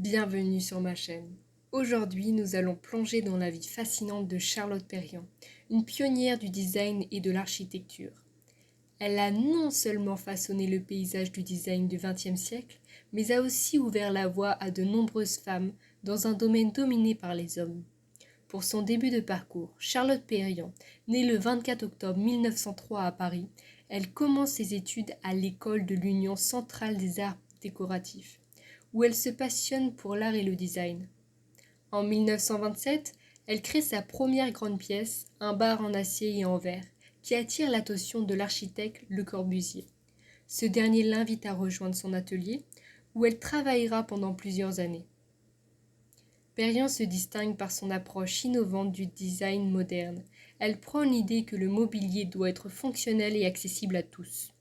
Bienvenue sur ma chaîne. Aujourd'hui, nous allons plonger dans la vie fascinante de Charlotte Perriand, une pionnière du design et de l'architecture. Elle a non seulement façonné le paysage du design du XXe siècle, mais a aussi ouvert la voie à de nombreuses femmes dans un domaine dominé par les hommes. Pour son début de parcours, Charlotte Perriand, née le 24 octobre 1903 à Paris, elle commence ses études à l'école de l'Union centrale des arts décoratifs, où elle se passionne pour l'art et le design. En 1927, elle crée sa première grande pièce, un bar en acier et en verre, qui attire l'attention de l'architecte Le Corbusier. Ce dernier l'invite à rejoindre son atelier, où elle travaillera pendant plusieurs années. Perriand se distingue par son approche innovante du design moderne. Elle prend l'idée que le mobilier doit être fonctionnel et accessible à tous.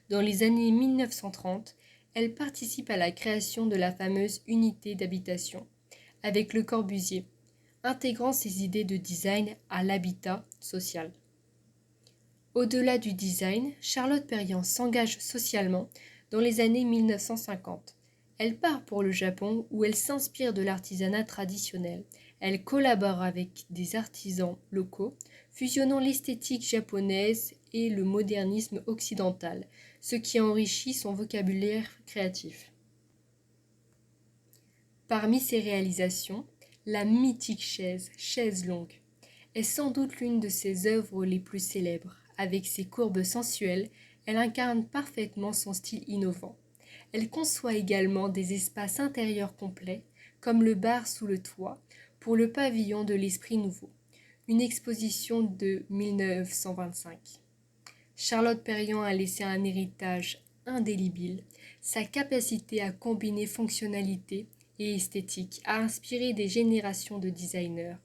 Dans les années 1930, elle participe à la création de la fameuse unité d'habitation, avec Le Corbusier, intégrant ses idées de design à l'habitat social. Au-delà du design, Charlotte Perriand s'engage socialement dans les années 1950. Elle part pour le Japon où elle s'inspire de l'artisanat traditionnel. Elle collabore avec des artisans locaux, fusionnant l'esthétique japonaise et le modernisme occidental, ce qui enrichit son vocabulaire créatif. Parmi ses réalisations, la mythique chaise longue, est sans doute l'une de ses œuvres les plus célèbres. Avec ses courbes sensuelles, elle incarne parfaitement son style innovant. Elle conçoit également des espaces intérieurs complets, comme le bar sous le toit, pour le pavillon de l'Esprit Nouveau, une exposition de 1925. Charlotte Perriand a laissé un héritage indélébile. Sa capacité à combiner fonctionnalité et esthétique a inspiré des générations de designers.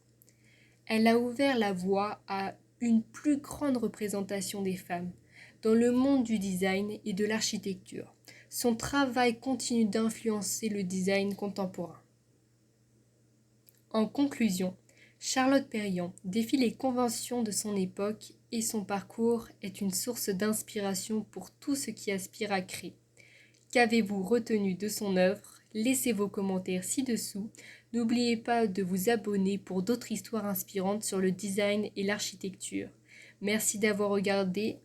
Elle a ouvert la voie à une plus grande représentation des femmes dans le monde du design et de l'architecture. Son travail continue d'influencer le design contemporain. En conclusion, Charlotte Perriand défie les conventions de son époque et son parcours est une source d'inspiration pour tous ceux qui aspirent à créer. Qu'avez-vous retenu de son œuvre? Laissez vos commentaires ci-dessous. N'oubliez pas de vous abonner pour d'autres histoires inspirantes sur le design et l'architecture. Merci d'avoir regardé.